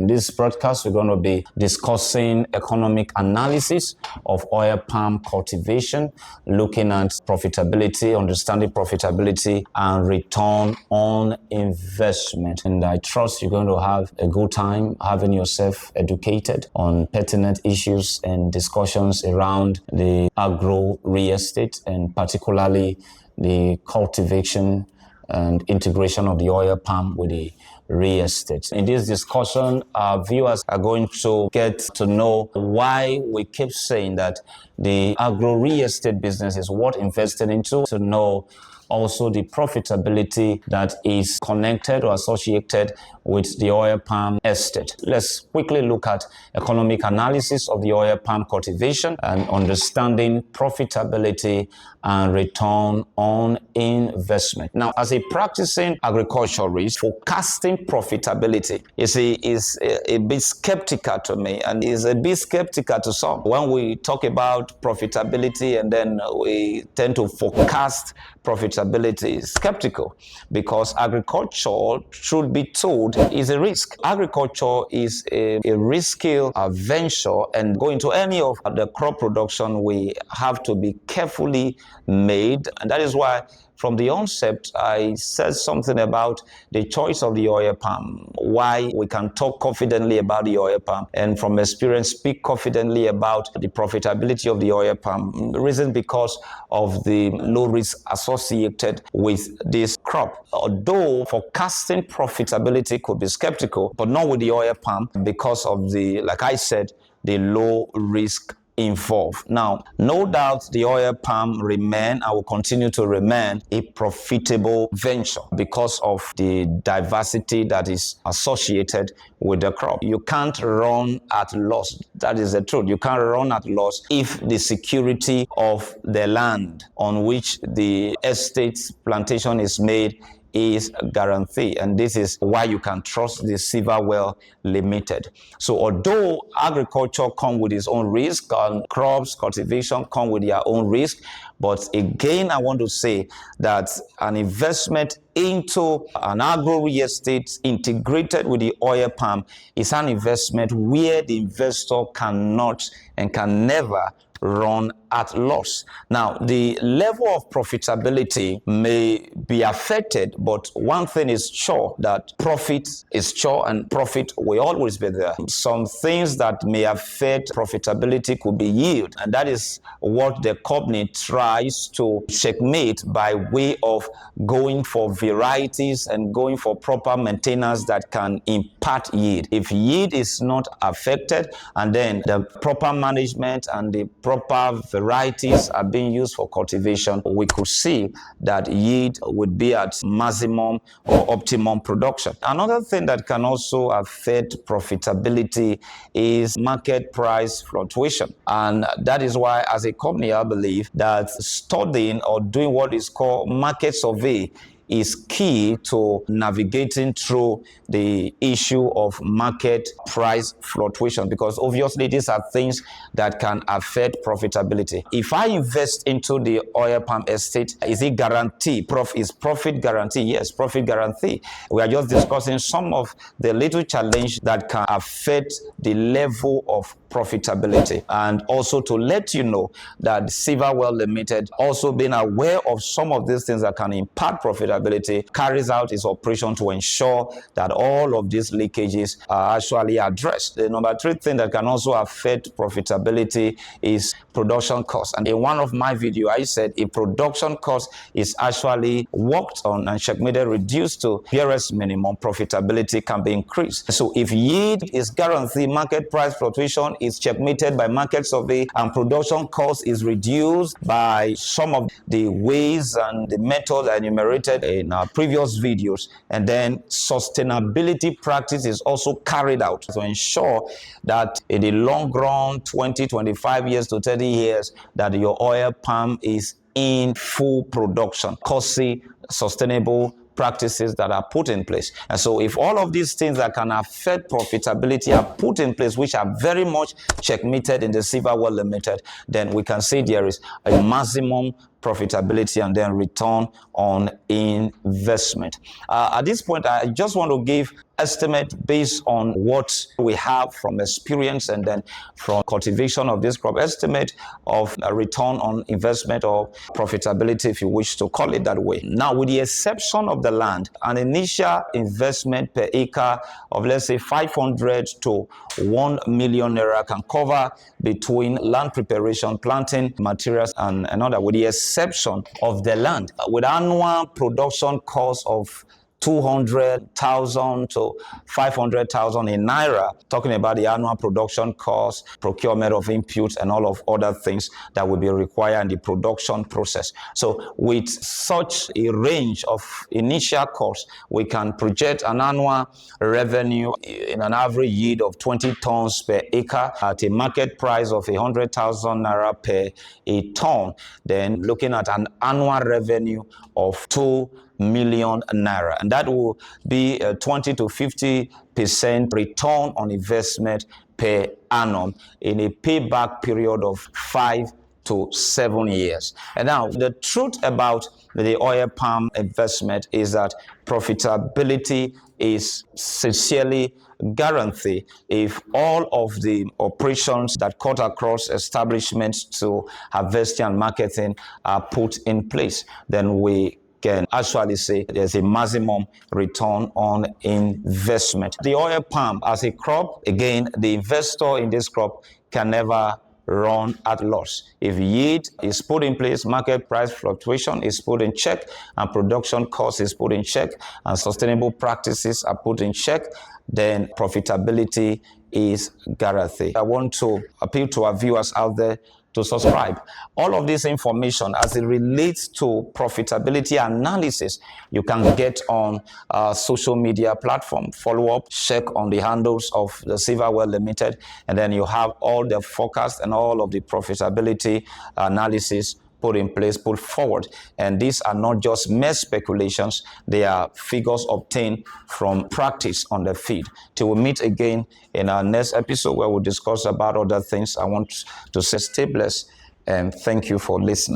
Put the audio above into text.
In this broadcast, we're going to be discussing economic analysis of oil palm cultivation, looking at profitability, understanding profitability, and return on investment. And I trust you're going to have a good time having yourself educated on pertinent issues and discussions around the agro real estate, and particularly the cultivation and integration of the oil palm with the real estate. In this discussion, our viewers are going to get to know why we keep saying that the agro real estate business is worth investing into, to know also the profitability that is connected or associated with the oil palm estate. Let's quickly look at economic analysis of the oil palm cultivation and understanding profitability and return on investment. Now, as a practicing agriculturalist, forecasting profitability is a bit skeptical to me, and is a bit skeptical to some. When we talk about profitability and then we tend to forecast profitability, skeptical, because agriculture, truth be told, is a risk. Agriculture is a risky venture, and going to any of the crop production, we have to be carefully made. And that is why from the onset, I said something about the choice of the oil palm, why we can talk confidently about the oil palm, and from experience speak confidently about the profitability of the oil palm. The reason because of the low risk associated with this crop. Although forecasting profitability could be skeptical, but not with the oil palm because of the, like I said, the low risk involved. Now, no doubt the oil palm remain and will continue to remain a profitable venture because of the diversity that is associated with the crop. You can't run at loss. That is the truth. You can't run at loss if the security of the land on which the estate plantation is made is guaranteed, and this is why you can trust the SilvaWell Limited. So although agriculture comes with its own risk, and crops, cultivation come with their own risk, but again, I want to say that an investment into an agro real estate integrated with the oil palm is an investment where the investor cannot and can never run at loss. Now, the level of profitability may be affected, but one thing is sure, that profit is sure, and profit will always be there. Some things that may affect profitability could be yield, and that is what the company tries to checkmate by way of going for varieties and going for proper maintenance that can impart yield. If yield is not affected, and then the proper management and the proper varieties are being used for cultivation, we could see that yield would be at maximum or optimum production. Another thing that can also affect profitability is market price fluctuation. And that is why, as a company, I believe that studying or doing what is called market survey is key to navigating through the issue of market price fluctuation, because obviously these are things that can affect profitability. If I invest into the oil palm estate, is it guaranteed? Is profit guarantee? Yes, profit guarantee. We are just discussing some of the little challenge that can affect the level of profitability, and also to let you know that SilvaWell Limited, also being aware of some of these things that can impact profitability, carries out its operation to ensure that all of these leakages are actually addressed. The number 3 thing that can also affect profitability is production cost. And in one of my videos, I said if production cost is actually worked on and checkmated, reduced to barest minimum, profitability can be increased. So if yield is guaranteed, market price fluctuation is checkmated by market survey, and production cost is reduced by some of the ways and the methods enumerated in our previous videos, and then sustainability practice is also carried out to ensure that in the long run, 20, 25 years to 30 years, that your oil palm is in full production, costly, sustainable practices that are put in place. And so if all of these things that can affect profitability are put in place, which are very much checkmated in the SilvaWell Limited, then we can say there is a maximum profitability, and then return on investment. At this point, I just want to give estimate based on what we have from experience and then from cultivation of this crop, estimate of a return on investment or profitability, if you wish to call it that way. Now, with the exception of the land, an initial investment per acre of, let's say, 500 to 1 million naira can cover between land preparation, planting materials, and another, with the exception of the land. With annual production cost of 200,000 to 500,000 in naira, talking about the annual production cost, procurement of inputs, and all of other things that will be required in the production process. So with such a range of initial costs, we can project an annual revenue in an average yield of 20 tons per acre at a market price of 100,000 naira per a ton. Then looking at an annual revenue of 2 million naira, and that will be a 20 to 50% return on investment per annum in a payback period of 5 to 7 years. And now the truth about the oil palm investment is that profitability is sincerely guaranteed if all of the operations that cut across establishments to harvesting and marketing are put in place. Then we can actually say there's a maximum return on investment. The oil palm as a crop, again, the investor in this crop can never run at loss. If yield is put in place, market price fluctuation is put in check, and production cost is put in check, and sustainable practices are put in check, then profitability is guaranteed. I want to appeal to our viewers out there to subscribe. All of this information as it relates to profitability analysis, you can get on social media platform. Follow up, check on the handles of the SilvaWell Limited, and then you have all the forecast and all of the profitability analysis put in place, put forward. And these are not just mere speculations, they are figures obtained from practice on the field. Till we meet again in our next episode where we'll discuss about other things, I want to say stay blessed and thank you for listening.